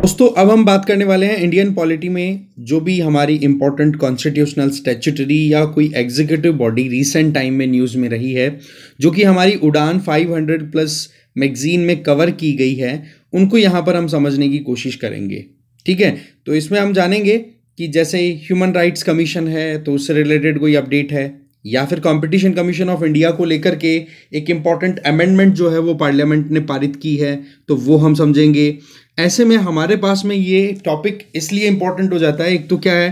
दोस्तों अब हम बात करने वाले हैं इंडियन पॉलिटी में जो भी हमारी इंपॉर्टेंट कॉन्स्टिट्यूशनल स्टैट्यूटरी या कोई एग्जीक्यूटिव बॉडी रीसेंट टाइम में न्यूज़ में रही है, जो कि हमारी उड़ान 500 प्लस मैगजीन में कवर की गई है, उनको यहाँ पर हम समझने की कोशिश करेंगे। ठीक है, तो इसमें हम जानेंगे कि जैसे ह्यूमन राइट्स कमीशन है तो उससे रिलेटेड कोई अपडेट है, या फिर कंपटीशन कमीशन ऑफ इंडिया को लेकर के एक इम्पॉर्टेंट अमेंडमेंट जो है वो पार्लियामेंट ने पारित की है तो वो हम समझेंगे। ऐसे में हमारे पास में ये टॉपिक इसलिए इम्पॉर्टेंट हो जाता है, एक तो क्या है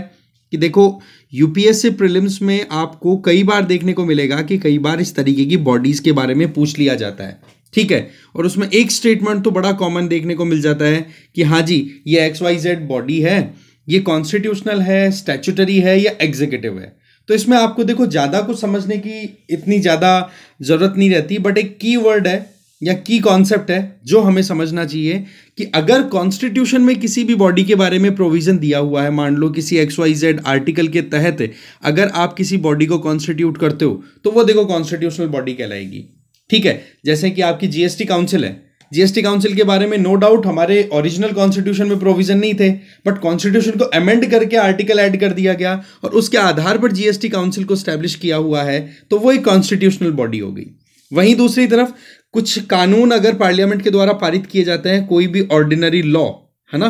कि देखो यूपीएससी प्रीलिम्स में आपको कई बार देखने को मिलेगा कि कई बार इस तरीके की बॉडीज़ के बारे में पूछ लिया जाता है। ठीक है, और उसमें एक स्टेटमेंट तो बड़ा कॉमन देखने को मिल जाता है कि हाँ जी ये XYZ बॉडी है, ये कॉन्स्टिट्यूशनल है, स्टैट्यूटरी है या एग्जीक्यूटिव है। तो इसमें आपको देखो ज़्यादा कुछ समझने की इतनी ज़्यादा ज़रूरत नहीं रहती, बट एक की वर्ड है या की कॉन्सेप्ट है जो हमें समझना चाहिए कि अगर कॉन्स्टिट्यूशन में किसी भी बॉडी के बारे में प्रोविज़न दिया हुआ है, मान लो किसी XYZ आर्टिकल के तहत अगर आप किसी बॉडी को कॉन्स्टिट्यूट करते हो तो वो देखो कॉन्स्टिट्यूशनल बॉडी कहलाएगी। ठीक है, जैसे कि आपकी जीएसटी काउंसिल है, जीएसटी काउंसिल के बारे में नो डाउट हमारे ओरिजिनल कॉन्स्टिट्यूशन में प्रोविजन नहीं थे, बट कॉन्स्टिट्यूशन को अमेंड करके आर्टिकल ऐड कर दिया गया और उसके आधार पर जीएसटी काउंसिल को स्टैब्लिश किया हुआ है, तो वो एक कॉन्स्टिट्यूशनल बॉडी हो गई। वहीं दूसरी तरफ कुछ कानून अगर पार्लियामेंट के द्वारा पारित किए जाते हैं, कोई भी ऑर्डिनरी लॉ है ना,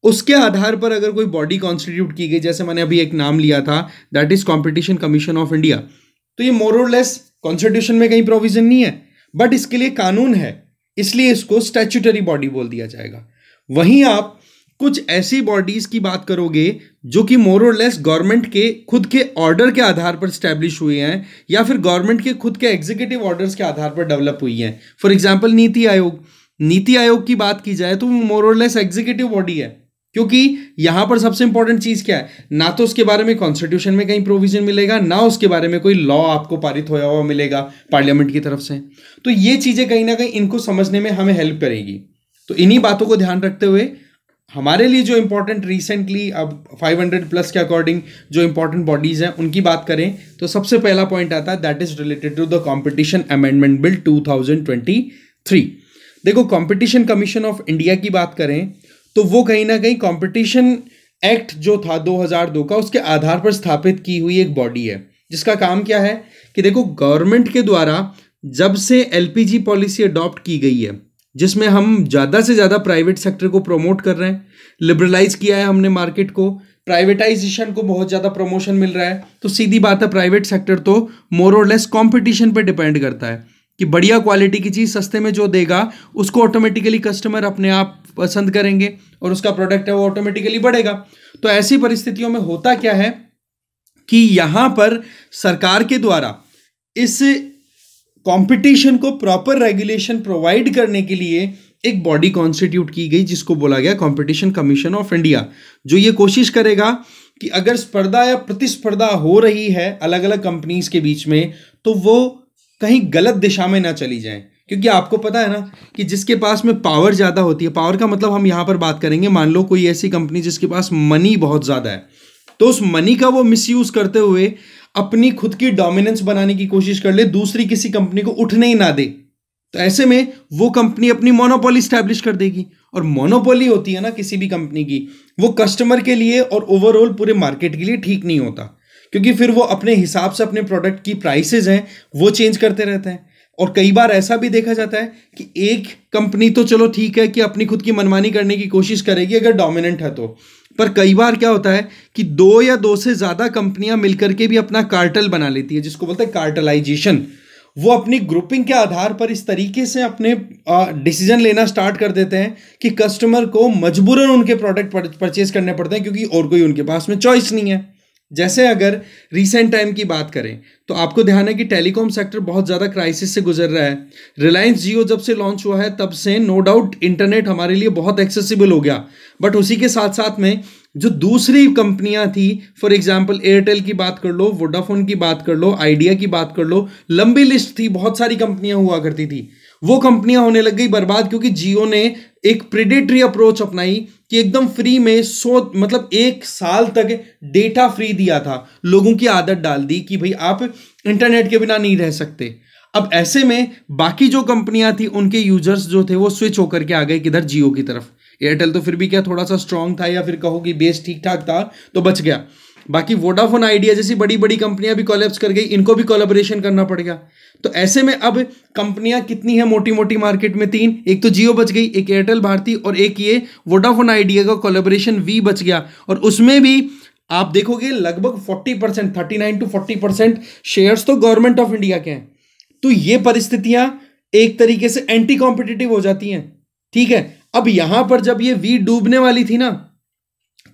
उसके आधार पर अगर कोई बॉडी कॉन्स्टिट्यूट की गई, जैसे मैंने अभी एक नाम लिया था that is competition commission of India, तो ये मोर और लेस कॉन्स्टिट्यूशन में कहीं प्रोविजन नहीं है, बट इसके लिए कानून है, इसलिए इसको स्टैट्यूटरी बॉडी बोल दिया जाएगा। वहीं आप कुछ ऐसी बॉडीज की बात करोगे जो कि मोर और लेस गवर्नमेंट के खुद के ऑर्डर के आधार पर स्टैब्लिश हुए हैं या फिर गवर्नमेंट के खुद के एग्जीक्यूटिव ऑर्डर्स के आधार पर डेवलप हुई हैं। फॉर एग्जांपल नीति आयोग, नीति आयोग की बात की जाए तो वो मोर और लेस एग्जीक्यूटिव बॉडी है, क्योंकि यहां पर सबसे इंपॉर्टेंट चीज क्या है, ना तो उसके बारे में कॉन्स्टिट्यूशन में कहीं प्रोविजन मिलेगा, ना उसके बारे में कोई लॉ आपको पारित होया हुआ मिलेगा पार्लियामेंट की तरफ से। तो ये चीजें कहीं ना कहीं इनको समझने में हमें हेल्प करेगी। तो इन्हीं बातों को ध्यान रखते हुए हमारे लिए जो इंपॉर्टेंट रिसेंटली अब 500 प्लस के अकॉर्डिंग जो इंपॉर्टेंट बॉडीज हैं उनकी बात करें तो सबसे पहला पॉइंट आता है that is related to the competition amendment bill 2023। देखो कंपटीशन कमीशन ऑफ इंडिया की बात करें तो वो कहीं ना कहीं कंपटीशन एक्ट जो था 2002 का, उसके आधार पर स्थापित की हुई एक बॉडी है, जिसका काम क्या है कि देखो गवर्नमेंट के द्वारा जब से एलपीजी पॉलिसी अडॉप्ट की गई है, जिसमें हम ज़्यादा से ज़्यादा प्राइवेट सेक्टर को प्रमोट कर रहे हैं, लिबरलाइज किया है हमने मार्केट को, प्राइवेटाइजेशन को बहुत ज़्यादा प्रमोशन मिल रहा है, तो सीधी बात है प्राइवेट सेक्टर तो मोर और लेस कंपटीशन पे डिपेंड करता है कि बढ़िया क्वालिटी की चीज़ सस्ते में जो देगा उसको ऑटोमेटिकली कस्टमर अपने आप पसंद करेंगे और उसका प्रोडक्ट है वो ऑटोमेटिकली बढ़ेगा। तो ऐसी परिस्थितियों में होता क्या है कि यहाँ पर सरकार के द्वारा इस कंपटीशन को प्रॉपर रेगुलेशन प्रोवाइड करने के लिए एक बॉडी कॉन्स्टिट्यूट की गई जिसको बोला गया कंपटीशन कमीशन ऑफ इंडिया, जो ये कोशिश करेगा कि अगर स्पर्धा या प्रतिस्पर्धा हो रही है अलग अलग कंपनीज के बीच में तो वो कहीं गलत दिशा में ना चली जाए। क्योंकि आपको पता है ना कि जिसके पास में पावर ज़्यादा होती है, पावर का मतलब हम यहाँ पर बात करेंगे, मान लो कोई ऐसी कंपनी जिसके पास मनी बहुत ज़्यादा है, तो उस मनी का वो मिसयूज़ करते हुए अपनी खुद की डोमिनेंस बनाने की कोशिश कर ले, दूसरी किसी कंपनी को उठने ही ना दे, तो ऐसे में वो कंपनी अपनी मोनोपोली स्टैब्लिश कर देगी। और मोनोपोली होती है ना किसी भी कंपनी की, वो कस्टमर के लिए और ओवरऑल पूरे मार्केट के लिए ठीक नहीं होता, क्योंकि फिर वो अपने हिसाब से अपने प्रोडक्ट की प्राइसेस हैं वो चेंज करते रहते हैं। और कई बार ऐसा भी देखा जाता है कि एक कंपनी तो चलो ठीक है कि अपनी खुद की मनमानी करने की कोशिश करेगी अगर डोमिनेंट है तो, पर कई बार क्या होता है कि दो या दो से ज़्यादा कंपनियां मिलकर के भी अपना कार्टेल बना लेती है, जिसको बोलते हैं कार्टेलाइजेशन। वो अपनी ग्रुपिंग के आधार पर इस तरीके से अपने डिसीजन लेना स्टार्ट कर देते हैं कि कस्टमर को मजबूरन उनके प्रोडक्ट परचेज करने पड़ते हैं, क्योंकि और कोई उनके पास में चॉइस नहीं है। जैसे अगर रीसेंट टाइम की बात करें तो आपको ध्यान है कि टेलीकॉम सेक्टर बहुत ज़्यादा क्राइसिस से गुजर रहा है। रिलायंस जियो जब से लॉन्च हुआ है तब से नो डाउट इंटरनेट हमारे लिए बहुत एक्सेसिबल हो गया, बट उसी के साथ साथ में जो दूसरी कंपनियां थी, फॉर एग्जांपल एयरटेल की बात कर लो, वोडाफोन की बात कर लो, आइडिया की बात कर लो, लंबी लिस्ट थी, बहुत सारी कंपनियां हुआ करती थी, वो कंपनियां होने लग गई बर्बाद, क्योंकि जियो ने एक प्रेडेटरी अप्रोच अपनाई कि एकदम फ्री में 1 साल तक डेटा फ्री दिया था, लोगों की आदत डाल दी कि भाई आप इंटरनेट के बिना नहीं रह सकते। अब ऐसे में बाकी जो कंपनियां थी उनके यूजर्स जो थे वो स्विच होकर के आ गए किधर, जियो की तरफ। एयरटेल तो फिर भी क्या थोड़ा सा स्ट्रांग था, या फिर कहो कि बेस ठीक ठाक था तो बच गया। बाकी वोडाफोन आइडिया जैसी बड़ी बड़ी कंपनियां भी कोलैप्स कर गई, इनको भी कोलैबोरेशन करना पड़ गया। तो ऐसे में अब कंपनियां कितनी है मोटी मोटी मार्केट में? तीन। एक तो जियो बच गई, एक एयरटेल भारती, और एक ये वोडाफोन आइडिया का कोलैबोरेशन वी बच गया। और उसमें भी आप देखोगे लगभग 40%, 39 to 40% शेयर्स तो गवर्नमेंट ऑफ इंडिया के हैं। तो ये परिस्थितियां एक तरीके से एंटी कॉम्पिटिटिव हो जाती हैं। ठीक है, अब यहां पर जब ये वी डूबने वाली थी ना,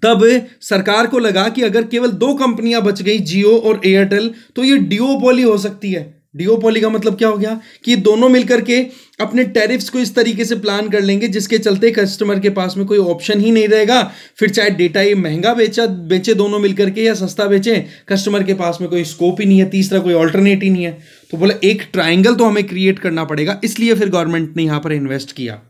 तब सरकार को लगा कि अगर केवल दो कंपनियां बच गई, जियो और एयरटेल, तो ये डिओपोली हो सकती है। डिओपोली का मतलब क्या हो गया कि दोनों मिलकर के अपने टैरिफ्स को इस तरीके से प्लान कर लेंगे जिसके चलते कस्टमर के पास में कोई ऑप्शन ही नहीं रहेगा। फिर चाहे डेटा ये महंगा बेचे दोनों मिलकर के या सस्ता बेचे, कस्टमर के पास में कोई स्कोप ही नहीं है, तीसरा कोई ऑल्टरनेट ही नहीं है। तो बोला एक ट्राइंगल तो हमें क्रिएट करना पड़ेगा, इसलिए फिर गवर्नमेंट ने यहां पर इन्वेस्ट किया।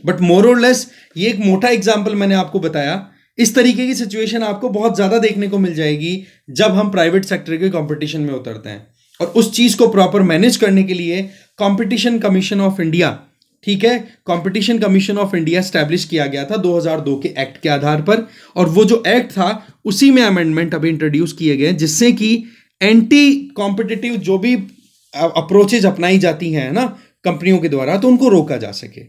बट मोर और लेस ये एक मोटा एग्जाम्पल मैंने आपको बताया। इस तरीके की सिचुएशन आपको बहुत ज्यादा देखने को मिल जाएगी जब हम प्राइवेट सेक्टर के कंपटीशन में उतरते हैं। और उस चीज को प्रॉपर मैनेज करने के लिए कंपटीशन कमीशन ऑफ इंडिया, ठीक है, competition commission of India establish किया गया था 2002 के एक्ट के आधार पर। और वो जो एक्ट था उसी में अमेंडमेंट अभी इंट्रोड्यूस किए गए जिससे कि एंटी कॉम्पिटिटिव जो भी अप्रोचेज अपनाई जाती हैं ना कंपनियों के द्वारा, तो उनको रोका जा सके।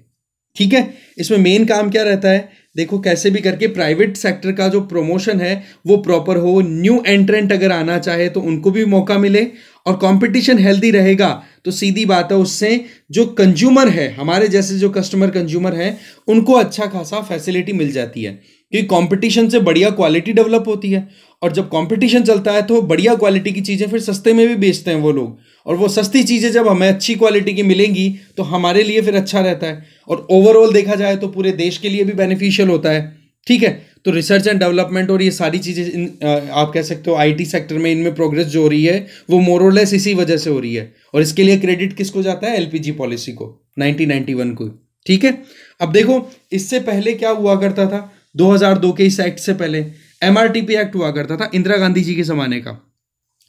ठीक है, इसमें मेन काम क्या रहता है? देखो कैसे भी करके प्राइवेट सेक्टर का जो प्रमोशन है वो प्रॉपर हो, न्यू एंट्रेंट अगर आना चाहे तो उनको भी मौका मिले, और कंपटीशन हेल्दी रहेगा तो सीधी बात है उससे जो कंज्यूमर है, हमारे जैसे जो कस्टमर कंज्यूमर है, उनको अच्छा खासा फैसिलिटी मिल जाती है। क्योंकि कंपटीशन से बढ़िया क्वालिटी डेवलप होती है, और जब कंपटीशन चलता है तो बढ़िया क्वालिटी की चीज़ें फिर सस्ते में भी बेचते हैं वो लोग, और वो सस्ती चीज़ें जब हमें अच्छी क्वालिटी की मिलेंगी तो हमारे लिए फिर अच्छा रहता है, और ओवरऑल देखा जाए तो पूरे देश के लिए भी बेनिफिशियल होता है। ठीक है, तो रिसर्च एंड डेवलपमेंट और ये सारी चीज़ें आप कह सकते हो आईटी सेक्टर में इनमें प्रोग्रेस जो हो रही है वो मोर और लेस इसी वजह से हो रही है। और इसके लिए क्रेडिट किसको जाता है? एलपीजी पॉलिसी को, 1991 को। ठीक है, अब देखो इससे पहले क्या हुआ करता था, 2002 के इस एक्ट से पहले एमआरटीपी एक्ट हुआ करता था इंदिरा गांधी जी के ज़माने का।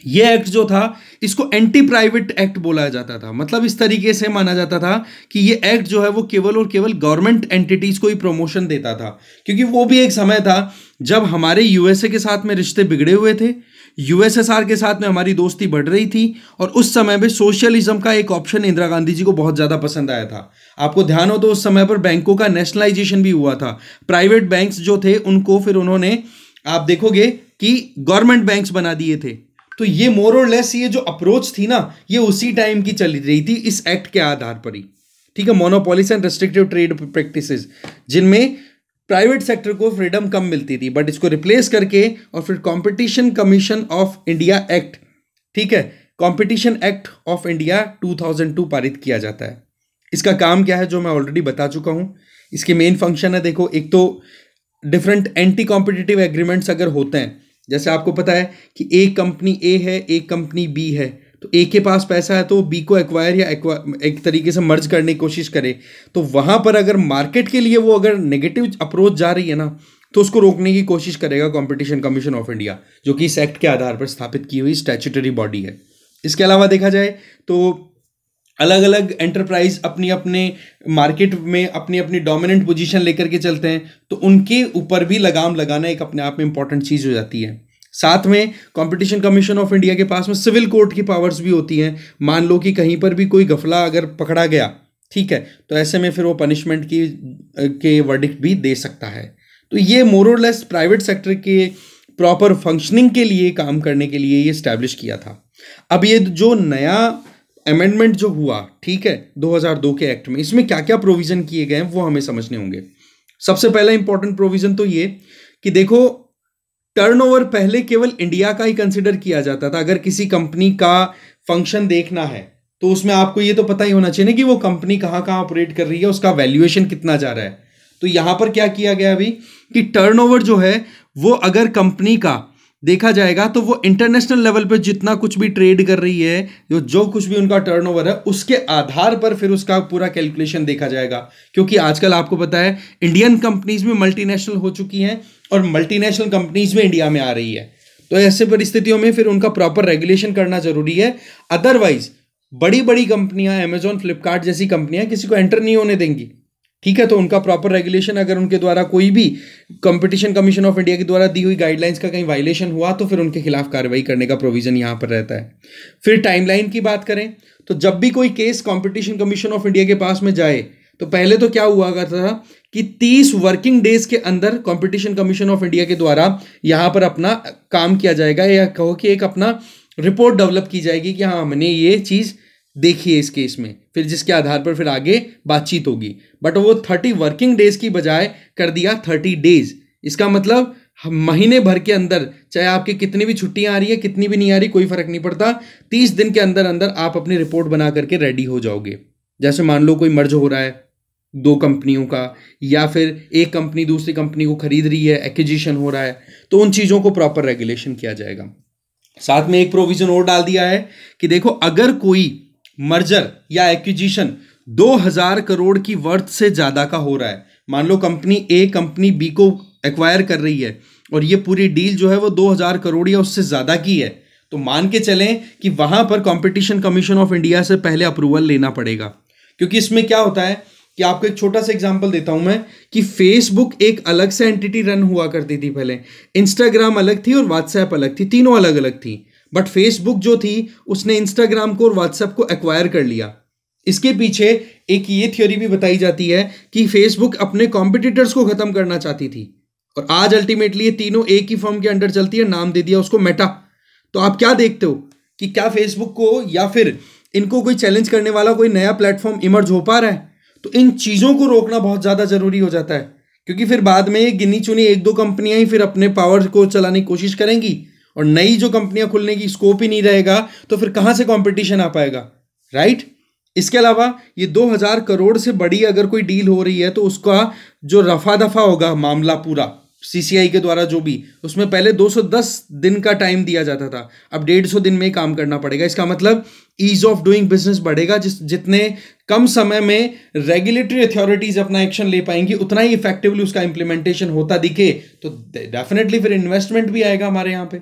ये एक्ट जो था इसको एंटी प्राइवेट एक्ट बोला जाता था। मतलब इस तरीके से माना जाता था कि ये एक्ट जो है वो केवल और केवल गवर्नमेंट एंटिटीज को ही प्रमोशन देता था, क्योंकि वो भी एक समय था जब हमारे यूएसए के साथ में रिश्ते बिगड़े हुए थे, यूएसएसआर के साथ में हमारी दोस्ती बढ़ रही थी, और उस समय पे सोशलिज्म का एक ऑप्शन इंदिरा गांधी जी को बहुत ज़्यादा पसंद आया था। आपको ध्यान हो तो उस समय पर बैंकों का नेशनलाइजेशन भी हुआ था। प्राइवेट बैंक्स जो थे उनको फिर उन्होंने, आप देखोगे कि गवर्नमेंट बैंक्स बना दिए थे। तो ये मोर और लेस ये जो अप्रोच थी ना, ये उसी टाइम की चली रही थी इस एक्ट के आधार पर ही। ठीक है, monopolies and restrictive trade practices, जिनमें प्राइवेट सेक्टर को फ्रीडम कम मिलती थी, बट इसको रिप्लेस करके और फिर competition commission of India act, ठीक है, कंपटीशन एक्ट ऑफ इंडिया 2002 पारित किया जाता है। इसका काम क्या है जो मैं ऑलरेडी बता चुका हूं। इसके मेन फंक्शन है, देखो, एक तो डिफरेंट एंटी कॉम्पिटिटिव एग्रीमेंट्स अगर होते हैं, जैसे आपको पता है कि एक कंपनी ए है, एक कंपनी बी है, तो ए के पास पैसा है तो बी को एक्वायर या एक तरीके से मर्ज करने की कोशिश करे, तो वहां पर अगर मार्केट के लिए वो अगर नेगेटिव अप्रोच जा रही है ना, तो उसको रोकने की कोशिश करेगा कंपटीशन कमीशन ऑफ इंडिया, जो कि इस एक्ट के आधार पर स्थापित की हुई स्टैट्यूटरी बॉडी है। इसके अलावा देखा जाए तो अलग अलग एंटरप्राइज अपनी अपने मार्केट में अपनी अपनी डोमिनेंट पोजीशन लेकर के चलते हैं, तो उनके ऊपर भी लगाम लगाना एक अपने आप में इंपॉर्टेंट चीज़ हो जाती है। साथ में कंपटीशन कमीशन ऑफ इंडिया के पास में सिविल कोर्ट की पावर्स भी होती हैं। मान लो कि कहीं पर भी कोई गफला अगर पकड़ा गया, ठीक है, तो ऐसे में फिर वो पनिशमेंट के वर्डिक्ट भी दे सकता है। तो ये मोर और लेस प्राइवेट सेक्टर के प्रॉपर फंक्शनिंग के लिए, काम करने के लिए ये स्टैब्लिश किया था। अब ये जो नया अमेंडमेंट जो हुआ, ठीक है, 2002 के एक्ट में, इसमें क्या क्या प्रोविजन किए गए हैं वो हमें समझने होंगे। सबसे पहला इंपॉर्टेंट प्रोविजन तो ये कि देखो, टर्नओवर पहले केवल इंडिया का ही कंसिडर किया जाता था। अगर किसी कंपनी का फंक्शन देखना है तो उसमें आपको ये तो पता ही होना चाहिए ना कि वो कंपनी कहाँ कहाँ ऑपरेट कर रही है, उसका वैल्यूएशन कितना जा रहा है। तो यहां पर क्या किया गया अभी कि टर्नओवर जो है वो अगर कंपनी का देखा जाएगा तो वो इंटरनेशनल लेवल पे जितना कुछ भी ट्रेड कर रही है, जो कुछ भी उनका टर्नओवर है, उसके आधार पर फिर उसका पूरा कैलकुलेशन देखा जाएगा। क्योंकि आजकल आपको पता है इंडियन कंपनीज भी मल्टीनेशनल हो चुकी हैं और मल्टीनेशनल कंपनीज में इंडिया में आ रही है। तो ऐसे परिस्थितियों में फिर उनका प्रॉपर रेगुलेशन करना जरूरी है। अदरवाइज बड़ी बड़ी कंपनियां, अमेजॉन, फ्लिपकार्ट जैसी कंपनियां किसी को एंटर नहीं होने देंगी। ठीक है, तो उनका प्रॉपर रेगुलेशन, अगर उनके द्वारा कोई भी कंपटीशन कमीशन ऑफ इंडिया के द्वारा दी हुई गाइडलाइंस का कहीं वायलेशन हुआ तो फिर उनके खिलाफ कार्रवाई करने का प्रोविजन यहाँ पर रहता है। फिर टाइमलाइन की बात करें तो जब भी कोई case competition commission of India के पास में जाए तो पहले तो क्या हुआ करता था कि 30 वर्किंग डेज के अंदर कंपटीशन कमीशन ऑफ इंडिया के द्वारा यहाँ पर अपना काम किया जाएगा, या कहो कि एक अपना रिपोर्ट डेवलप की जाएगी कि हाँ हमने ये चीज़ देखी है इस केस में, फिर जिसके आधार पर फिर आगे बातचीत होगी। बट वो 30 वर्किंग डेज की बजाय कर दिया 30 डेज। इसका मतलब महीने भर के अंदर, चाहे आपकी कितनी भी छुट्टियां आ रही है कितनी भी नहीं आ रही, कोई फर्क नहीं पड़ता, 30 दिन के अंदर अंदर आप अपनी रिपोर्ट बना करके रेडी हो जाओगे। जैसे मान लो कोई मर्ज हो रहा है 2 कंपनियों का, या फिर एक कंपनी दूसरी कंपनी को खरीद रही है, एक्विजिशन हो रहा है, तो उन चीज़ों को प्रॉपर रेगुलेशन किया जाएगा। साथ में एक प्रोविजन और डाल दिया है कि देखो अगर कोई मर्जर या एक्विजिशन 2000 करोड़ की वर्थ से ज़्यादा का हो रहा है, मान लो कंपनी ए कंपनी बी को एक्वायर कर रही है और ये पूरी डील जो है वो 2000 करोड़ या उससे ज़्यादा की है, तो मान के चलें कि वहाँ पर कंपटीशन कमीशन ऑफ इंडिया से पहले अप्रूवल लेना पड़ेगा। क्योंकि इसमें क्या होता है कि आपको एक छोटा सा एग्जांपल देता हूं मैं, कि फेसबुक एक अलग से एंटिटी रन हुआ करती थी पहले, इंस्टाग्राम अलग थी और व्हाट्सएप अलग थी, तीनों अलग अलग थी। बट फेसबुक जो थी उसने इंस्टाग्राम को और व्हाट्सएप को एक्वायर कर लिया। इसके पीछे एक ये थ्योरी भी बताई जाती है कि फेसबुक अपने कॉम्पिटिटर्स को खत्म करना चाहती थी, और आज अल्टीमेटली ये तीनों एक ही फर्म के अंडर चलती है, नाम दे दिया उसको मेटा। तो आप क्या देखते हो कि क्या फेसबुक को या फिर इनको कोई चैलेंज करने वाला कोई नया प्लेटफॉर्म इमर्ज हो पा रहा है? तो इन चीज़ों को रोकना बहुत ज़्यादा ज़रूरी हो जाता है, क्योंकि फिर बाद में गिनी चुनी 1-2 कंपनियां ही फिर अपने पावर को चलाने की कोशिश करेंगी, और नई जो कंपनियां खुलने की स्कोप ही नहीं रहेगा, तो फिर कहाँ से कंपटीशन आ पाएगा, राइट? इसके अलावा ये 2000 करोड़ से बड़ी अगर कोई डील हो रही है तो उसका जो रफा दफा होगा मामला पूरा सीसीआई के द्वारा जो भी, उसमें पहले 210 दिन का टाइम दिया जाता था, अब 150 दिन में ही काम करना पड़ेगा। इसका मतलब ईज ऑफ डूइंग बिजनेस बढ़ेगा, जितने कम समय में रेगुलेटरी अथॉरिटीज अपना एक्शन ले पाएंगी उतना ही इफेक्टिवली उसका इंप्लीमेंटेशन होता दिखे, तो डेफिनेटली फिर इन्वेस्टमेंट भी आएगा हमारे यहाँ पे।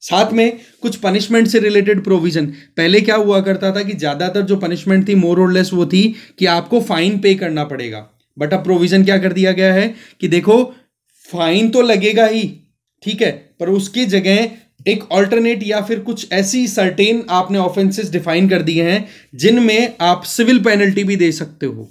साथ में कुछ पनिशमेंट से रिलेटेड प्रोविजन, पहले क्या हुआ करता था कि ज्यादातर जो पनिशमेंट थी मोर और लेस वो थी कि आपको फाइन पे करना पड़ेगा, बट अब प्रोविजन क्या कर दिया गया है कि देखो फाइन तो लगेगा ही, ठीक है, पर उसकी जगह एक ऑल्टरनेट या फिर कुछ ऐसी सर्टेन आपने ऑफेंसेस डिफाइन कर दिए हैं जिनमें आप सिविल पेनल्टी भी दे सकते हो,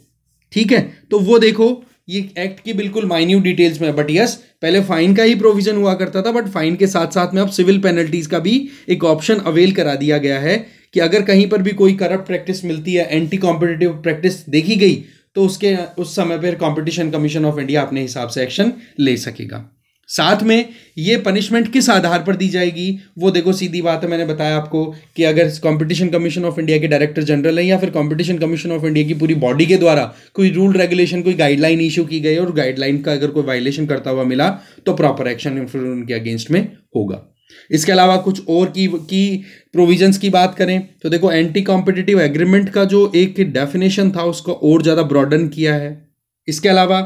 ठीक है। तो वो देखो ये एक्ट की बिल्कुल माइन्यूट डिटेल्स में, बट यस पहले फाइन का ही प्रोविजन हुआ करता था, बट फाइन के साथ साथ में अब सिविल पेनल्टीज का भी एक ऑप्शन अवेल करा दिया गया है कि अगर कहीं पर भी कोई करप्ट प्रैक्टिस मिलती है, एंटी कॉम्पिटिटिव प्रैक्टिस देखी गई, तो उस समय पर कंपटीशन कमीशन ऑफ इंडिया अपने हिसाब से एक्शन ले सकेगा। साथ में ये पनिशमेंट किस आधार पर दी जाएगी, वो देखो सीधी बात है, मैंने बताया आपको कि अगर कंपटीशन कमीशन ऑफ इंडिया के डायरेक्टर जनरल है या फिर कंपटीशन कमीशन ऑफ इंडिया की पूरी बॉडी के द्वारा कोई रूल रेगुलेशन कोई गाइडलाइन इशू की गई और गाइडलाइन का अगर कोई वायलेशन करता हुआ मिला तो प्रॉपर एक्शन फिर उनके अगेंस्ट में होगा। इसके अलावा कुछ और की प्रोविजंस की बात करें तो देखो एंटी कॉम्पिटिटिव एग्रीमेंट का जो एक डेफिनेशन था उसको और ज़्यादा ब्रॉडन किया है। इसके अलावा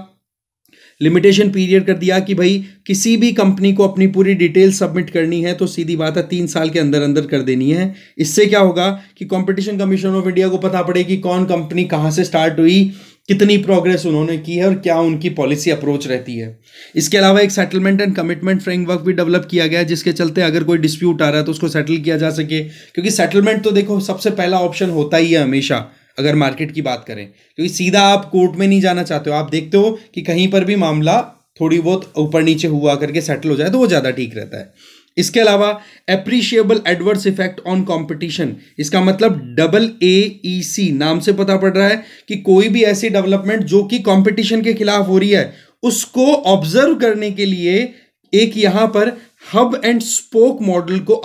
लिमिटेशन पीरियड कर दिया कि भाई किसी भी कंपनी को अपनी पूरी डिटेल सबमिट करनी है तो सीधी बात है 3 साल के अंदर अंदर कर देनी है। इससे क्या होगा कि कंपटीशन कमीशन ऑफ इंडिया को पता पड़े कि कौन कंपनी कहाँ से स्टार्ट हुई, कितनी प्रोग्रेस उन्होंने की है और क्या उनकी पॉलिसी अप्रोच रहती है। इसके अलावा एक सेटलमेंट एंड कमिटमेंट फ्रेमवर्क भी डेवलप किया गया है जिसके चलते अगर कोई डिस्प्यूट आ रहा है तो उसको सेटल किया जा सके, क्योंकि सेटलमेंट तो देखो सबसे पहला ऑप्शन होता ही है हमेशा अगर मार्केट की बात करें, क्योंकि सीधा आप कोर्ट में नहीं जाना चाहते हो, आप देखते हो कि कहीं पर भी मामला थोड़ी बहुत ऊपर नीचे हुआ करके सेटल हो जाए तो वो ज़्यादा ठीक रहता है। इसके अलावा appreciable adverse effect on competition, इसका मतलब AAEC नाम से पता पड़ रहा है कि कोई भी ऐसी डेवलपमेंट जो कि कंपटीशन के खिलाफ हो रही है उसको ऑब्जर्व करने के लिए एक यहां पर हब एंड स्पोक मॉडल को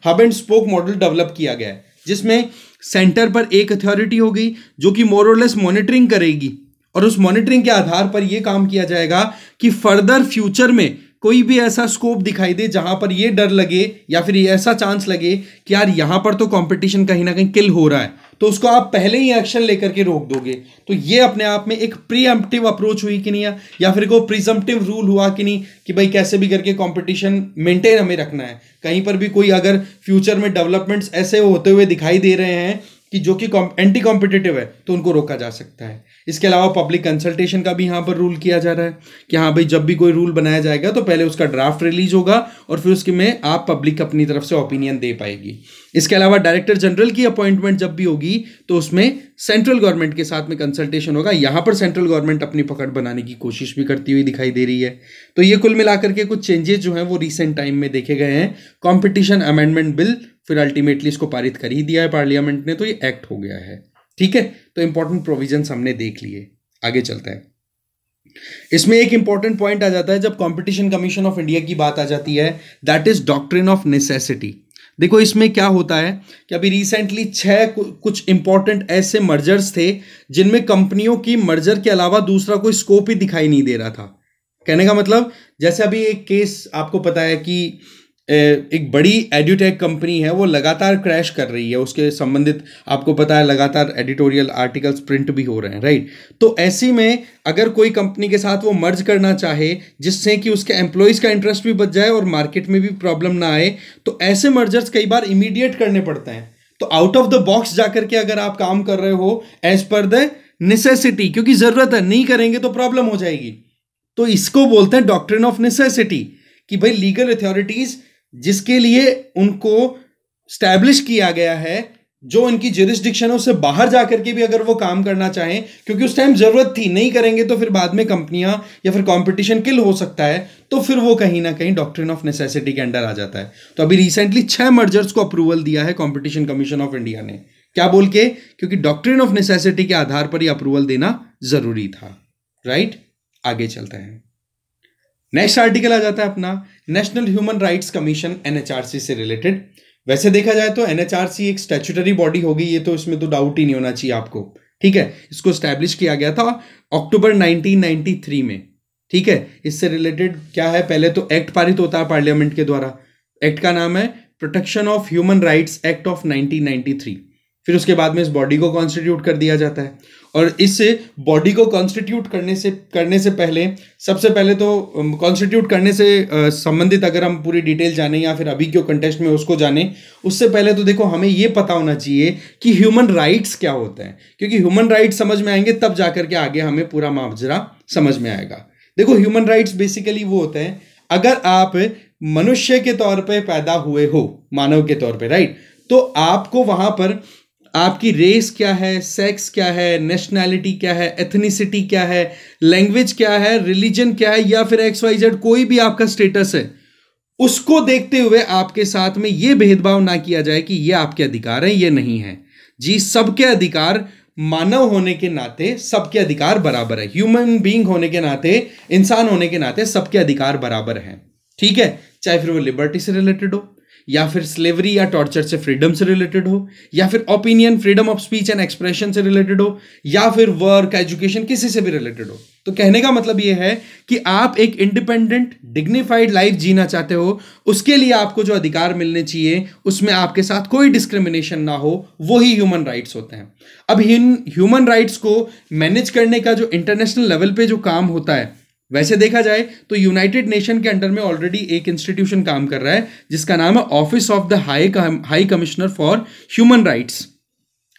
hub and spoke model develop किया गया है, जिसमें सेंटर पर एक अथॉरिटी होगी जो कि मोर और लेस मॉनिटरिंग करेगी, और उस मॉनिटरिंग के आधार पर यह काम किया जाएगा कि फर्दर फ्यूचर में कोई भी ऐसा स्कोप दिखाई दे जहां पर यह डर लगे या फिर ऐसा चांस लगे कि यार यहां पर तो कंपटीशन कहीं ना कहीं किल हो रहा है, तो उसको आप पहले ही एक्शन लेकर के रोक दोगे। तो ये अपने आप में एक प्रीएम्प्टिव अप्रोच हुई कि नहीं, या फिर कोई प्रिजम्प्टिव रूल हुआ कि नहीं कि भाई कैसे भी करके कंपटीशन मेंटेन हमें रखना है। कहीं पर भी कोई अगर फ्यूचर में डेवलपमेंट्स ऐसे होते हुए दिखाई दे रहे हैं कि जो कि एंटी कॉम्पिटिटिव है तो उनको रोका जा सकता है। इसके अलावा पब्लिक कंसल्टेशन का भी यहाँ पर रूल किया जा रहा है कि हाँ भाई, जब भी कोई रूल बनाया जाएगा तो पहले उसका ड्राफ्ट रिलीज होगा और फिर उसके में आप पब्लिक अपनी तरफ से ओपिनियन दे पाएगी। इसके अलावा डायरेक्टर जनरल की अपॉइंटमेंट जब भी होगी तो उसमें सेंट्रल गवर्नमेंट के साथ में कंसल्टेशन होगा। यहाँ पर सेंट्रल गवर्नमेंट अपनी पकड़ बनाने की कोशिश भी करती हुई दिखाई दे रही है। तो ये कुल मिलाकर के कुछ चेंजेस जो हैं वो रिसेंट टाइम में देखे गए हैं। कॉम्पिटिशन अमेंडमेंट बिल फिर अल्टीमेटली इसको पारित कर ही दिया है पार्लियामेंट ने, तो ये एक्ट हो गया है। ठीक है, तो इंपॉर्टेंट प्रोविजंस हमने देख लिए, आगे चलते हैं। इसमें एक इंपॉर्टेंट पॉइंट आ जाता है जब कंपटीशन कमीशन ऑफ इंडिया की बात आ जाती है, that is doctrine of necessity. देखो इसमें क्या होता है कि अभी रिसेंटली 6 कुछ इंपॉर्टेंट ऐसे मर्जर्स थे जिनमें कंपनियों की मर्जर के अलावा दूसरा कोई स्कोप ही दिखाई नहीं दे रहा था। कहने का मतलब, जैसे अभी एक केस आपको पता है कि एक बड़ी एड्यूटेक कंपनी है, वो लगातार क्रैश कर रही है, उसके संबंधित आपको पता है लगातार एडिटोरियल आर्टिकल्स प्रिंट भी हो रहे हैं, राइट। तो ऐसी में अगर कोई कंपनी के साथ वो मर्ज करना चाहे जिससे कि उसके एम्प्लॉयज़ का इंटरेस्ट भी बच जाए और मार्केट में भी प्रॉब्लम ना आए, तो ऐसे मर्जर्स कई बार इमीडिएट करने पड़ते हैं। तो आउट ऑफ द बॉक्स जाकर के अगर आप काम कर रहे हो एज पर द नेसेसिटी, क्योंकि ज़रूरत है, नहीं करेंगे तो प्रॉब्लम हो जाएगी, तो इसको बोलते हैं डॉक्ट्रिन ऑफ नेसेसिटी कि भाई लीगल अथॉरिटीज़ जिसके लिए उनको स्टैब्लिश किया गया है, जो उनकी जुरिस्डिक्शन है, उससे बाहर जाकर के भी अगर वो काम करना चाहें, क्योंकि उस टाइम जरूरत थी, नहीं करेंगे तो फिर बाद में कंपनियां या फिर कंपटीशन किल हो सकता है, तो फिर वो कहीं ना कहीं डॉक्ट्रिन ऑफ नेसेसिटी के अंडर आ जाता है। तो अभी रिसेंटली 6 मर्जर्स को अप्रूवल दिया है कंपटीशन कमीशन ऑफ इंडिया ने, क्या बोल के, क्योंकि डॉक्ट्रिन ऑफ नेसेसिटी के आधार पर ही अप्रूवल देना जरूरी था, राइट। आगे चलते हैं। नेक्स्ट आर्टिकल आ जाता है अपना national human rights commission, NHRC से रिलेटेड। वैसे देखा जाए तो एनएचआरसी एक स्टैट्यूटरी बॉडी होगी, ये तो इसमें तो डाउट ही नहीं होना चाहिए आपको, ठीक है। इसको स्टैब्लिश किया गया था अक्टूबर 1993 में, ठीक है। इससे रिलेटेड क्या है, पहले तो एक्ट पारित होता है पार्लियामेंट के द्वारा। एक्ट का नाम है protection of human rights act of 1993। फिर उसके बाद में इस बॉडी को कॉन्स्टिट्यूट कर दिया जाता है, और इस बॉडी को कॉन्स्टिट्यूट करने से पहले, सबसे पहले तो कॉन्स्टिट्यूट करने से संबंधित अगर हम पूरी डिटेल जाने या फिर अभी क्यों कंटेस्ट में उसको जाने, उससे पहले तो देखो हमें ये पता होना चाहिए कि ह्यूमन राइट्स क्या होते हैं, क्योंकि ह्यूमन राइट्स समझ में आएंगे तब जाकर के आगे हमें पूरा माजरा समझ में आएगा। देखो ह्यूमन राइट्स बेसिकली वो होते हैं, अगर आप मनुष्य के तौर पर पैदा हुए हो, मानव के तौर पर, राइट, तो आपको वहां पर आपकी रेस क्या है, सेक्स क्या है, नेशनैलिटी क्या है, एथनिसिटी क्या है, लैंग्वेज क्या है, रिलीजन क्या है, या फिर XYZ कोई भी आपका स्टेटस है, उसको देखते हुए आपके साथ में ये भेदभाव ना किया जाए कि ये आपके अधिकार हैं, ये नहीं है। जी, सबके अधिकार, मानव होने के नाते सबके अधिकार बराबर है। ह्यूमन बीइंग होने के नाते, इंसान होने के नाते सबके अधिकार बराबर हैं, ठीक है। चाहे फिर वो लिबर्टी से रिलेटेड हो, या फिर स्लेवरी या टॉर्चर से फ्रीडम से रिलेटेड हो, या फिर opinion, freedom of speech and expression से रिलेटेड हो, या फिर वर्क, एजुकेशन, किसी से भी रिलेटेड हो। तो कहने का मतलब यह है कि आप एक इंडिपेंडेंट डिग्निफाइड लाइफ जीना चाहते हो, उसके लिए आपको जो अधिकार मिलने चाहिए उसमें आपके साथ कोई डिस्क्रिमिनेशन ना हो, वही ह्यूमन राइट्स होते हैं। अब इन ह्यूमन राइट्स को मैनेज करने का जो इंटरनेशनल लेवल पे जो काम होता है, वैसे देखा जाए तो यूनाइटेड नेशन के अंडर में ऑलरेडी एक इंस्टीट्यूशन काम कर रहा है जिसका नाम है office of the high commissioner for human rights,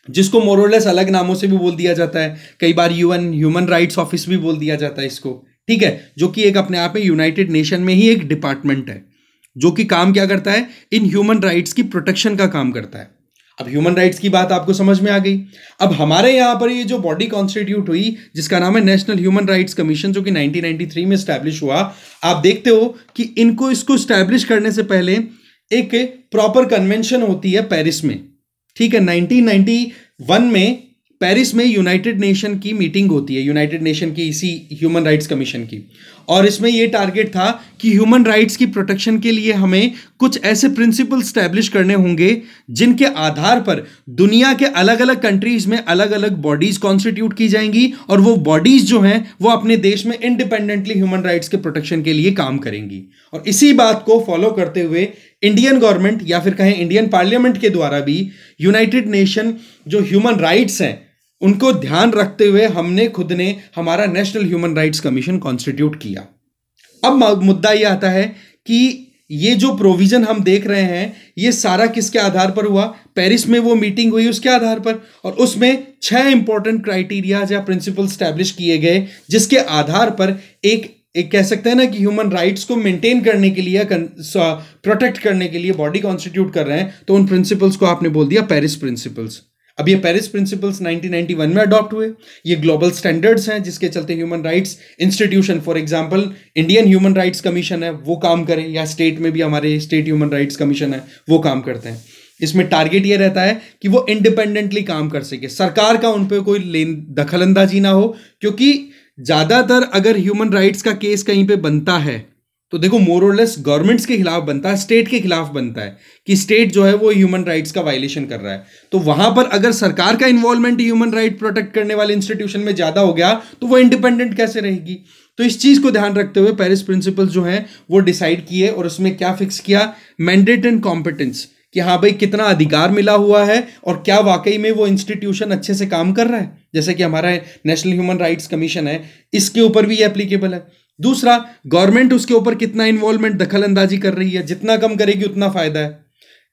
जिसको मोरलेस अलग नामों से भी बोल दिया जाता है, कई बार यूएन ह्यूमन राइट्स ऑफिस भी बोल दिया जाता है इसको, ठीक है, जो कि एक अपने आप में यूनाइटेड नेशन में ही एक डिपार्टमेंट है जो कि काम क्या करता है, इन ह्यूमन राइट्स की प्रोटेक्शन का काम करता है। अब ह्यूमन राइट्स की बात आपको समझ में आ गई। अब हमारे यहाँ पर ये जो बॉडी कॉन्स्टिट्यूट हुई जिसका नाम है नेशनल ह्यूमन राइट्स कमीशन, जो कि 1993 में स्टैब्लिश हुआ, आप देखते हो कि इसको स्टैब्लिश करने से पहले एक प्रॉपर कन्वेंशन होती है पेरिस में, ठीक है। 1991 में पेरिस में यूनाइटेड नेशन की मीटिंग होती है, यूनाइटेड नेशन की इसी ह्यूमन राइट्स कमीशन की, और इसमें यह टारगेट था कि ह्यूमन राइट्स की प्रोटेक्शन के लिए हमें कुछ ऐसे प्रिंसिपल स्टैब्लिश करने होंगे जिनके आधार पर दुनिया के अलग अलग कंट्रीज में अलग अलग बॉडीज कॉन्स्टिट्यूट की जाएंगी, और वो बॉडीज जो हैं वो अपने देश में इंडिपेंडेंटली ह्यूमन राइट्स के प्रोटेक्शन के लिए काम करेंगी। और इसी बात को फॉलो करते हुए इंडियन गवर्नमेंट या फिर कहें इंडियन पार्लियामेंट के द्वारा भी यूनाइटेड नेशन जो ह्यूमन राइट्स हैं उनको ध्यान रखते हुए हमने खुद ने हमारा national human rights commission constitute किया। अब मुद्दा यह आता है कि ये जो प्रोविजन हम देख रहे हैं ये सारा किसके आधार पर हुआ? पेरिस में वो मीटिंग हुई उसके आधार पर, और उसमें 6 इंपॉर्टेंट क्राइटेरियाज या प्रिंसिपल स्टैब्लिश किए गए जिसके आधार पर एक कह सकते हैं ना कि ह्यूमन राइट्स को मेंटेन करने के लिए, प्रोटेक्ट करने के लिए बॉडी कॉन्स्टिट्यूट कर रहे हैं। तो उन प्रिंसिपल्स को आपने बोल दिया पेरिस प्रिंसिपल्स। अब ये पेरिस प्रिंसिपल्स 1991 में अडॉप्ट हुए। ये ग्लोबल स्टैंडर्ड्स हैं जिसके चलते human rights institution, for example Indian human rights commission है वो काम करे, या स्टेट में भी हमारे स्टेट ह्यूमन राइट्स कमीशन है वो काम करते हैं। इसमें टारगेट ये रहता है कि वो इंडिपेंडेंटली काम कर सके, सरकार का उन पर कोई दखलंदाजी ना हो, क्योंकि ज्यादातर अगर ह्यूमन राइट्स का केस कहीं पे बनता है तो देखो मोर और लेस गवर्नमेंट्स के खिलाफ बनता है, स्टेट के खिलाफ बनता है कि स्टेट जो है वो ह्यूमन राइट्स का वायलेशन कर रहा है। तो वहां पर अगर सरकार का इन्वॉल्वमेंट ह्यूमन राइट प्रोटेक्ट करने वाले इंस्टीट्यूशन में ज्यादा हो गया तो वो इंडिपेंडेंट कैसे रहेगी? तो इस चीज को ध्यान रखते हुए पेरिस प्रिंसिपल्स जो है वो डिसाइड किए, और उसमें क्या फिक्स किया? मैंडेट एंड कॉम्पिटेंस, कि हाँ भाई कितना अधिकार मिला हुआ है और क्या वाकई में वो इंस्टीट्यूशन अच्छे से काम कर रहा है। जैसे कि हमारा नेशनल ह्यूमन राइट्स कमीशन है, इसके ऊपर भी ये एप्लीकेबल है। दूसरा, गवर्नमेंट उसके ऊपर कितना इन्वॉल्वमेंट, दखल अंदाजी कर रही है, जितना कम करेगी उतना फायदा है।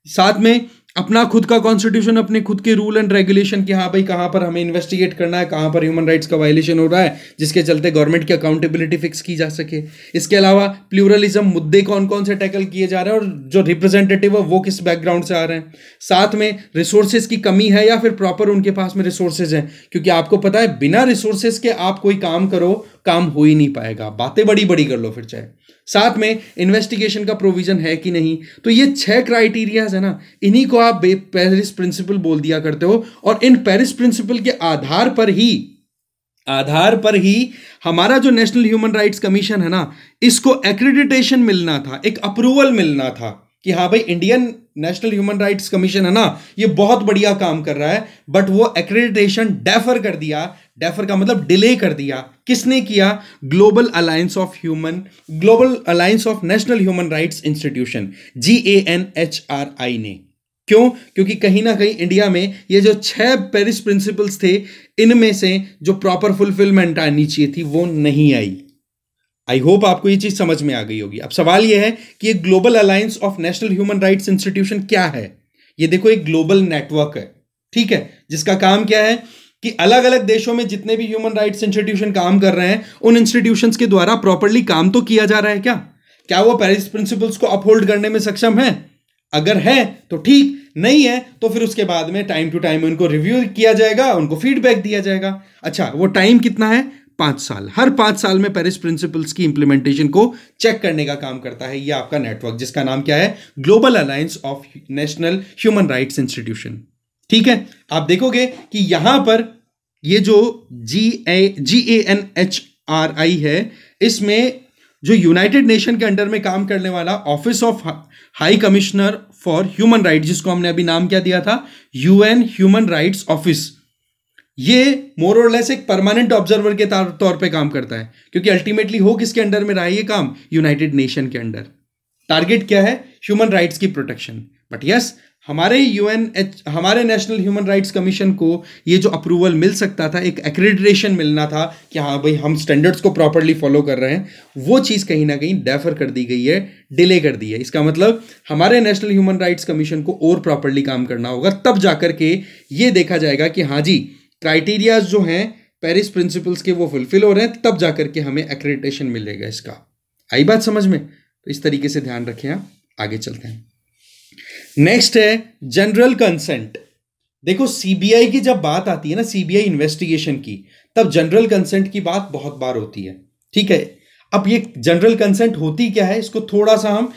साथ में अपना खुद का कॉन्स्टिट्यूशन, अपने खुद के रूल एंड रेगुलेशन कि हाँ भाई कहाँ पर हमें इन्वेस्टिगेट करना है, कहाँ पर ह्यूमन राइट्स का वायलेशन हो रहा है, जिसके चलते गवर्नमेंट की अकाउंटेबिलिटी फिक्स की जा सके। इसके अलावा प्लूरलिज्म, मुद्दे कौन कौन से टैकल किए जा रहे हैं और जो रिप्रेजेंटेटिव है वो किस बैकग्राउंड से आ रहे हैं। साथ में रिसोर्सेज की कमी है या फिर प्रॉपर उनके पास में रिसोर्सेज हैं, क्योंकि आपको पता है बिना रिसोर्सेज के आप कोई काम करो काम हो ही नहीं पाएगा, बातें बड़ी बड़ी कर लो फिर चाहे। साथ में इन्वेस्टिगेशन का प्रोविजन है कि नहीं। तो ये 6 क्राइटेरियाज है ना, इन्हीं को आप पेरिस प्रिंसिपल बोल दिया करते हो, और इन पेरिस प्रिंसिपल के आधार पर ही हमारा जो नेशनल ह्यूमन राइट्स कमीशन है ना, इसको एक्रेडिटेशन मिलना था, एक अप्रूवल मिलना था कि हाँ भाई Indian national human rights commission है ना ये बहुत बढ़िया काम कर रहा है। बट वो एक्रेडिटेशन डेफर कर दिया, डेफर का मतलब डिले कर दिया। किसने किया? Global alliance of national human rights institution, GANHRI ने। क्यों? क्योंकि कहीं ना कहीं इंडिया में ये जो 6 पेरिस प्रिंसिपल्स थे, इनमें से जो प्रॉपर फुलफिलमेंट आनी चाहिए थी वो नहीं आई। आई होप आपको ये चीज समझ में आ गई होगी। अब सवाल यह है कि ये global alliance of national human rights institution क्या है? ये देखो एक ग्लोबल नेटवर्क है, ठीक है, जिसका काम क्या है कि अलग अलग देशों में जितने भी ह्यूमन राइट्स इंस्टीट्यूशन काम कर रहे हैं उन इंस्टीट्यूशंस के द्वारा प्रॉपरली काम तो किया जा रहा है क्या वो पेरिस प्रिंसिपल्स को अपहोल्ड करने में सक्षम है? अगर है तो ठीक, नहीं है तो फिर उसके बाद में टाइम टू टाइम उनको रिव्यू किया जाएगा, उनको फीडबैक दिया जाएगा। अच्छा, वो टाइम कितना है? 5 साल। हर 5 साल में पेरिस प्रिंसिपल्स की इंप्लीमेंटेशन को चेक करने का काम करता है ये आपका नेटवर्क, जिसका नाम क्या है? Global alliance of national human rights institution. ठीक है, आप देखोगे कि यहां पर ये जो GANHRI है, इसमें जो यूनाइटेड नेशन के अंडर में काम करने वाला office of high commissioner for human rights, जिसको हमने अभी नाम क्या दिया था? UN ह्यूमन राइट्स ऑफिस, ये मोर और लेस एक परमानेंट ऑब्जर्वर के तौर पे काम करता है, क्योंकि अल्टीमेटली हो किसके अंडर में रहा है ये काम? यूनाइटेड नेशन के अंडर। टारगेट क्या है? ह्यूमन राइट्स की प्रोटेक्शन। बट यस, हमारे नेशनल ह्यूमन राइट्स कमीशन को ये जो अप्रूवल मिल सकता था, एक एक्रेडिटेशन मिलना था कि हाँ भाई हम स्टैंडर्ड्स को प्रॉपरली फॉलो कर रहे हैं, वो चीज़ कहीं ना कहीं डेफर कर दी गई है, डिले कर दी है। इसका मतलब हमारे नेशनल ह्यूमन राइट्स कमीशन को और प्रॉपरली काम करना होगा, तब जाकर के ये देखा जाएगा कि हाँ जी क्राइटेरियाज जो हैं पेरिस प्रिंसिपल्स के वो फुलफिल हो रहे हैं, तब जाकर के हमें एक्रेडिटेशन मिलेगा। इसका आई बात समझ में? तो इस तरीके से ध्यान रखें आप। आगे चलते हैं। नेक्स्ट है जनरल कंसेंट। देखो सीबीआई की जब बात आती है ना, सीबीआई इन्वेस्टिगेशन की, तब जनरल कंसेंट की बात बहुत बार होती है। ठीक है, अब ये जनरल कंसेंट होती क्या है, इसको थोड़ा सा हम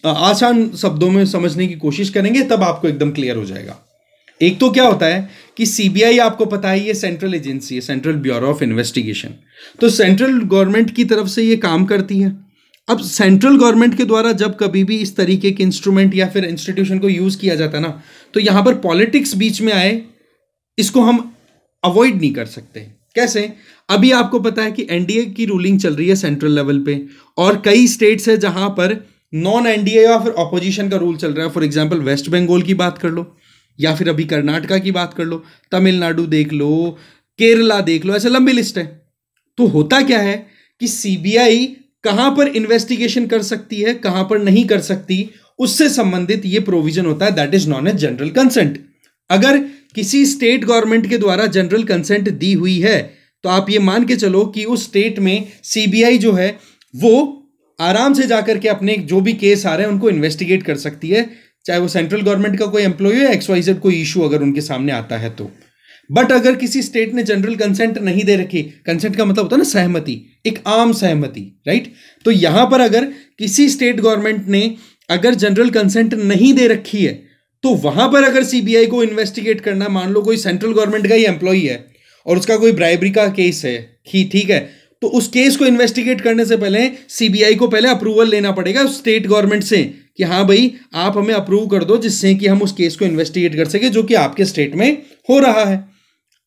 आसान शब्दों में समझने की कोशिश करेंगे, तब आपको एकदम क्लियर हो जाएगा। एक तो क्या होता है कि सीबीआई आपको पता है ये सेंट्रल एजेंसी है, सेंट्रल ब्यूरो ऑफ इन्वेस्टिगेशन। तो सेंट्रल गवर्नमेंट की तरफ से ये काम करती है। अब सेंट्रल गवर्नमेंट के द्वारा जब कभी भी इस तरीके के इंस्ट्रूमेंट या फिर इंस्टीट्यूशन को यूज किया जाता है ना, तो यहां पर पॉलिटिक्स बीच में आए, इसको हम अवॉइड नहीं कर सकते। कैसे? अभी आपको पता है कि एनडीए की रूलिंग चल रही है सेंट्रल लेवल पे, और कई स्टेट्स है जहां पर नॉन एनडीए या फिर ऑपोजिशन का रूल चल रहा है। फॉर एग्जाम्पल वेस्ट बंगाल की बात कर लो, या फिर अभी कर्नाटका की बात कर लो, तमिलनाडु देख लो, केरला देख लो, ऐसे लंबी लिस्ट है। तो होता क्या है कि सीबीआई कहां पर इन्वेस्टिगेशन कर सकती है, कहां पर नहीं कर सकती, उससे संबंधित ये प्रोविजन होता है, that is known as general consent. अगर किसी स्टेट गवर्नमेंट के द्वारा जनरल कंसेंट दी हुई है तो आप ये मान के चलो कि उस स्टेट में सीबीआई जो है वो आराम से जाकर के अपने जो भी केस आ रहे हैं उनको इन्वेस्टिगेट कर सकती है, चाहे वो सेंट्रल गवर्नमेंट का कोई एम्प्लॉय हो या XYZ कोई इशू अगर उनके सामने आता है तो। बट अगर किसी स्टेट ने जनरल कंसेंट नहीं दे रखी, कंसेंट का मतलब होता है ना सहमति, एक आम सहमति, राइट, तो यहां पर अगर किसी स्टेट गवर्नमेंट ने अगर जनरल कंसेंट नहीं दे रखी है तो वहां पर अगर सीबीआई को इन्वेस्टिगेट करना, मान लो कोई सेंट्रल गवर्नमेंट का ही एम्प्लॉय है और उसका कोई ब्राइबरी का केस है, ठीक है, तो उस केस को इन्वेस्टिगेट करने से पहले सीबीआई को पहले अप्रूवल लेना पड़ेगा उस स्टेट गवर्नमेंट से कि हाँ भाई आप हमें अप्रूव कर दो जिससे कि हम उस केस को इन्वेस्टिगेट कर सके जो कि आपके स्टेट में हो रहा है।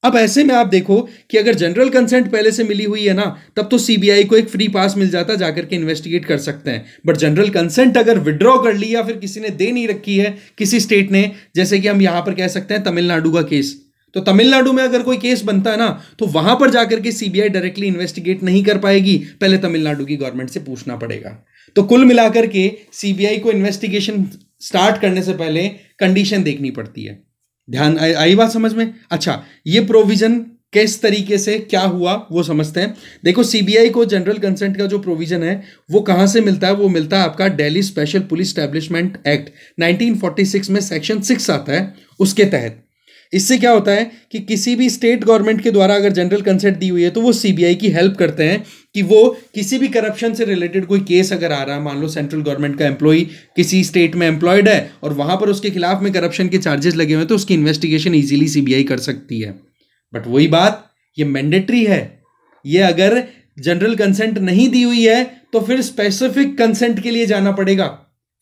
अब ऐसे में आप देखो कि अगर जनरल कंसेंट पहले से मिली हुई है ना, तब तो सीबीआई को एक फ्री पास मिल जाता, जाकर के इन्वेस्टिगेट कर सकते हैं। बट जनरल कंसेंट अगर विड्रॉ कर ली या फिर किसी ने दे नहीं रखी है, किसी स्टेट ने, जैसे कि हम यहां पर कह सकते हैं तमिलनाडु का केस, तो तमिलनाडु में अगर कोई केस बनता है ना तो वहां पर जाकर के सीबीआई डायरेक्टली इन्वेस्टिगेट नहीं कर पाएगी, पहले तमिलनाडु की गवर्नमेंट से पूछना पड़ेगा। तो कुल मिलाकर के सीबीआई को इन्वेस्टिगेशन स्टार्ट करने से पहले कंडीशन देखनी पड़ती है। ध्यान आई बात समझ में? अच्छा, ये प्रोविजन किस तरीके से क्या हुआ वो समझते हैं। देखो, सीबीआई को जनरल कंसेंट का जो प्रोविजन है वो कहां से मिलता है? वो मिलता है आपका Delhi special police establishment act 1946 में सेक्शन 6 आता है, उसके तहत। इससे क्या होता है कि किसी भी स्टेट गवर्नमेंट के द्वारा अगर जनरल कंसेंट दी हुई है तो वो सीबीआई की हेल्प करते हैं कि वो किसी भी करप्शन से रिलेटेड कोई केस अगर आ रहा है, मान लो सेंट्रल गवर्नमेंट का एम्प्लॉय किसी स्टेट में एम्प्लॉयड है और वहां पर उसके खिलाफ में करप्शन के चार्जेस लगे हुए हैं, तो उसकी इन्वेस्टिगेशन इजीली सीबीआई कर सकती है। बट वही बात, ये मैंडेटरी है। ये अगर जनरल कंसेंट नहीं दी हुई है तो फिर स्पेसिफिक कंसेंट के लिए जाना पड़ेगा।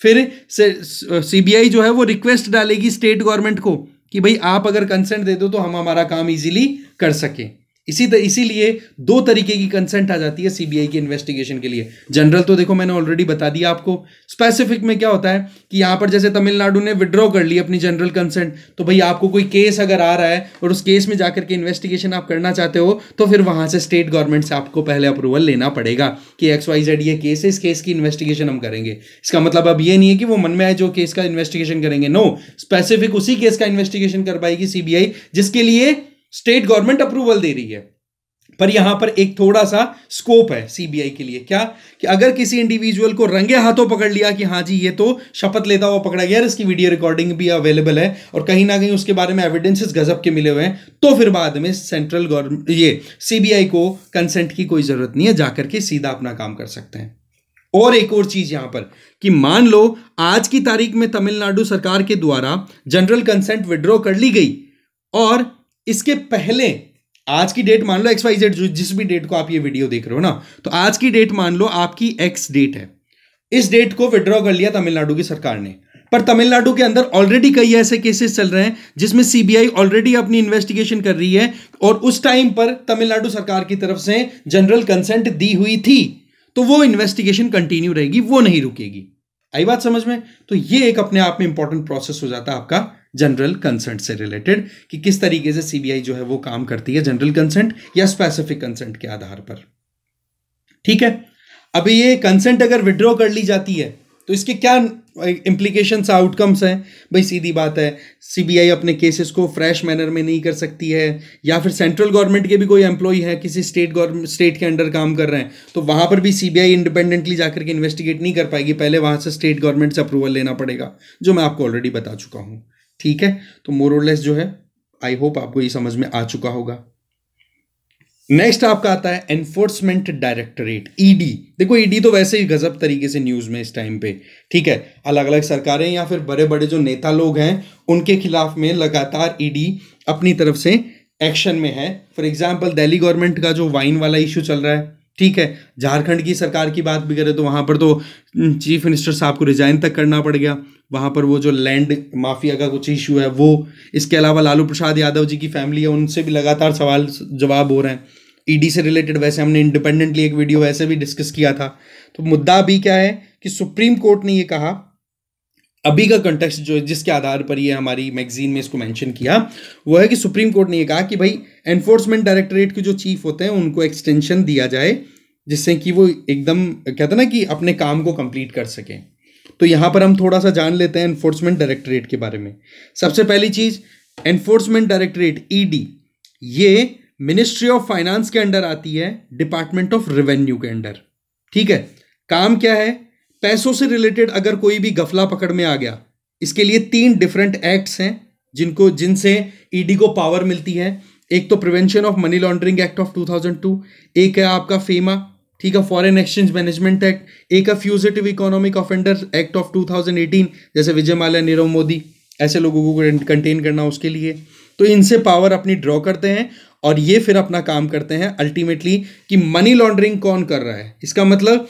फिर सीबीआई जो है वो रिक्वेस्ट डालेगी स्टेट गवर्नमेंट को कि भाई आप अगर कंसेंट दे दो तो हम हमारा काम इजीली कर सके। इसीलिए दो तरीके की कंसेंट आ जाती है सीबीआई की इन्वेस्टिगेशन के लिए। जनरल तो देखो मैंने ऑलरेडी बता दिया आपको। स्पेसिफिक में क्या होता है कि यहां पर जैसे तमिलनाडु ने विड्रॉ कर ली अपनी जनरल कंसेंट, तो भाई आपको कोई केस अगर आ रहा है और उस केस में जाकर के इन्वेस्टिगेशन आप करना चाहते हो तो फिर वहां से स्टेट गवर्नमेंट से आपको पहले अप्रूवल लेना पड़ेगा कि XYZ ये केस है, इस केस की इन्वेस्टिगेशन हम करेंगे। इसका मतलब अब ये नहीं है कि वो मन में आए जो केस का इन्वेस्टिगेशन करेंगे, नो, स्पेसिफिक उसी केस का इन्वेस्टिगेशन कर पाएगी सीबीआई जिसके लिए स्टेट गवर्नमेंट अप्रूवल दे रही है। पर यहां पर एक थोड़ा सा स्कोप है सीबीआई के लिए, क्या कि अगर किसी इंडिविजुअल को रंगे हाथों पकड़ लिया कि हाँ जी ये तो शपथ लेता हुआ पकड़ा गया, इसकी वीडियो रिकॉर्डिंग भी अवेलेबल है और कहीं ना कहीं उसके बारे में एविडेंसेस गजब के मिले हुए हैं, तो फिर बाद में सेंट्रल गवर्नमेंट ये सीबीआई को कंसेंट की कोई जरूरत नहीं है, जाकर के सीधा अपना काम कर सकते हैं। और एक और चीज यहां पर कि मान लो आज की तारीख में तमिलनाडु सरकार के द्वारा जनरल कंसेंट विड्रॉ कर ली गई और इसके पहले आज की डेट मान लो XYZ, जिस भी डेट को आप ये वीडियो देख रहे हो ना, तो आज की डेट मान लो आपकी X डेट है, इस डेट को विड्रॉ कर लिया तमिलनाडु की सरकार ने, पर तमिलनाडु के अंदर ऑलरेडी कई ऐसे केसेस चल रहे हैं जिसमें सीबीआई ऑलरेडी अपनी इन्वेस्टिगेशन कर रही है और उस टाइम पर तमिलनाडु सरकार की तरफ से जनरल कंसेंट दी हुई थी, तो वो इन्वेस्टिगेशन कंटिन्यू रहेगी, वो नहीं रुकेगी। आई बात समझ में? तो ये एक अपने आप में इंपॉर्टेंट प्रोसेस हो जाता है आपका जनरल कंसेंट से रिलेटेड कि किस तरीके से सीबीआई जो है वो काम करती है जनरल कंसेंट या स्पेसिफिक कंसेंट के आधार पर। ठीक है, अब ये कंसेंट अगर विड्रॉ कर ली जाती है तो इसके क्या इंप्लीकेशंस, आउटकम्स हैं? भाई सीधी बात है, सीबीआई अपने केसेस को फ्रेश मैनर में नहीं कर सकती है, या फिर सेंट्रल गवर्नमेंट के भी कोई एम्प्लॉय है किसी स्टेट के अंडर काम कर रहे हैं तो वहां पर भी सीबीआई इंडिपेंडेंटली जाकर के इन्वेस्टिगेट नहीं कर पाएगी, पहले वहां से स्टेट गवर्नमेंट से अप्रूवल लेना पड़ेगा, जो मैं आपको ऑलरेडी बता चुका हूं। ठीक है, तो मोर और लेस जो है आई होप आपको ये समझ में आ चुका होगा। नेक्स्ट आपका आता है एनफोर्समेंट डायरेक्टरेट, ईडी। देखो ईडी तो वैसे ही गजब तरीके से न्यूज में इस टाइम पे, ठीक है, अलग अलग सरकारें या फिर बड़े बड़े जो नेता लोग हैं उनके खिलाफ में लगातार ईडी अपनी तरफ से एक्शन में है। फॉर एग्जाम्पल दिल्ली गवर्नमेंट का जो वाइन वाला इशू चल रहा है, ठीक है, झारखंड की सरकार की बात भी करें तो वहां पर तो चीफ मिनिस्टर साहब को रिजाइन तक करना पड़ गया, वहां पर वो जो लैंड माफिया का कुछ इशू है वो। इसके अलावा लालू प्रसाद यादव जी की फैमिली है, उनसे भी लगातार सवाल जवाब हो रहे हैं ईडी से रिलेटेड। वैसे हमने इंडिपेंडेंटली एक वीडियो वैसे भी डिस्कस किया था। तो मुद्दा अभी क्या है कि सुप्रीम कोर्ट ने ये कहा, अभी का कंटेक्स्ट जो जिसके आधार पर ये हमारी मैगजीन में इसको मेंशन किया वो है कि सुप्रीम कोर्ट ने ये कहा कि भाई एनफोर्समेंट डायरेक्टरेट के जो चीफ होते हैं उनको एक्सटेंशन दिया जाए जिससे कि वो एकदम कहते हैं ना कि अपने काम को कंप्लीट कर सकें। तो यहाँ पर हम थोड़ा सा जान लेते हैं एनफोर्समेंट डायरेक्टरेट के बारे में। सबसे पहली चीज, एनफोर्समेंट डायरेक्टरेट ईडी, ये मिनिस्ट्री ऑफ फाइनेंस के अंडर आती है, डिपार्टमेंट ऑफ रेवेन्यू के अंडर। ठीक है, काम क्या है, पैसों से रिलेटेड अगर कोई भी गफला पकड़ में आ गया, इसके लिए 3 डिफरेंट एक्ट्स हैं जिनसे ईडी को पावर मिलती है। एक तो prevention of money laundering act of 2002, एक है आपका फेमा, ठीक है, फॉरेन एक्सचेंज मैनेजमेंट एक्ट, एक है fugitive economic offender act of 2018, जैसे विजय माल्या, नीरव मोदी, ऐसे लोगों को कंटेन करना उसके लिए। तो इनसे पावर अपनी ड्रॉ करते हैं और ये फिर अपना काम करते हैं अल्टीमेटली कि मनी लॉन्ड्रिंग कौन कर रहा है। इसका मतलब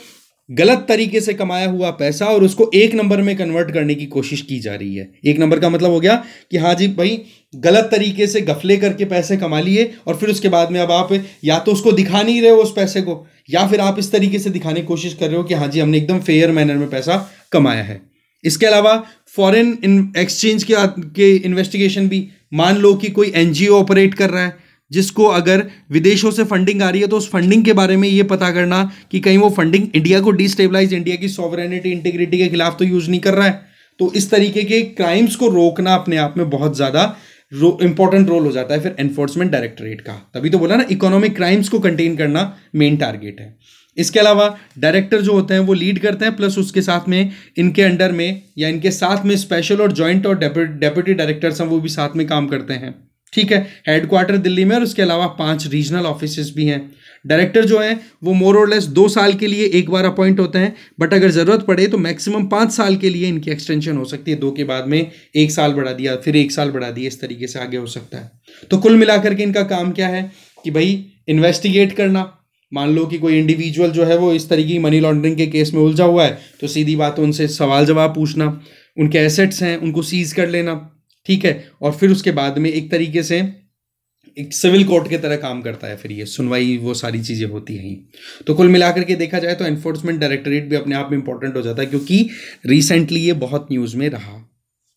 गलत तरीके से कमाया हुआ पैसा और उसको एक नंबर में कन्वर्ट करने की कोशिश की जा रही है। एक नंबर का मतलब हो गया कि हाँ जी भाई, गलत तरीके से गफले करके पैसे कमा लिए और फिर उसके बाद में अब आप या तो उसको दिखा नहीं रहे हो उस पैसे को, या फिर आप इस तरीके से दिखाने की कोशिश कर रहे हो कि हाँ जी हमने एकदम फेयर मैनर में पैसा कमाया है। इसके अलावा फॉरेन एक्सचेंज के इन्वेस्टिगेशन भी, मान लो कि कोई एनजीओ ऑपरेट कर रहा है जिसको अगर विदेशों से फंडिंग आ रही है, तो उस फंडिंग के बारे में ये पता करना कि कहीं वो फंडिंग इंडिया को डिस्टेबलाइज, इंडिया की सॉवरेनिटी, इंटीग्रिटी के खिलाफ तो यूज नहीं कर रहा है। तो इस तरीके के क्राइम्स को रोकना अपने आप में बहुत ज्यादा इंपॉर्टेंट रोल हो जाता है फिर एनफोर्समेंट डायरेक्टरेट का। तभी तो बोला ना, इकोनॉमिक क्राइम्स को कंटेन करना मेन टारगेट है। इसके अलावा डायरेक्टर जो होते हैं वो लीड करते हैं, प्लस उसके साथ में इनके अंडर में या इनके साथ में स्पेशल और जॉइंट और डेप्यूटी डायरेक्टर्स हैं, वो भी साथ में काम करते हैं। ठीक है, हेडक्वार्टर दिल्ली में और उसके अलावा 5 रीजनल ऑफिसेस भी हैं। डायरेक्टर जो हैं वो मोर और लेस 2 साल के लिए एक बार अपॉइंट होते हैं, बट अगर ज़रूरत पड़े तो मैक्सिमम 5 साल के लिए इनकी एक्सटेंशन हो सकती है। 2 के बाद में 1 साल बढ़ा दिया, फिर 1 साल बढ़ा दिया, इस तरीके से आगे हो सकता है। तो कुल मिलाकर के इनका काम क्या है कि भाई इन्वेस्टिगेट करना। मान लो कि कोई इंडिविजुअल जो है वो इस तरीके की मनी लॉन्ड्रिंग के केस में उलझा हुआ है, तो सीधी बात उनसे सवाल जवाब पूछना, उनके एसेट्स हैं उनको सीज कर लेना, ठीक है, और फिर उसके बाद में एक तरीके से एक सिविल कोर्ट की तरह काम करता है, फिर ये सुनवाई वो सारी चीज़ें होती हैं। तो कुल मिलाकर के देखा जाए तो एनफोर्समेंट डायरेक्टरेट भी अपने आप में इंपॉर्टेंट हो जाता है, क्योंकि रिसेंटली ये बहुत न्यूज़ में रहा।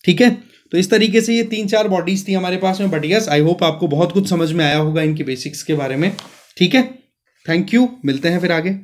ठीक है, तो इस तरीके से ये 3-4 बॉडीज थी हमारे पास में, बट यस आई होप आपको बहुत कुछ समझ में आया होगा इनके बेसिक्स के बारे में। ठीक है, थैंक यू, मिलते हैं फिर आगे।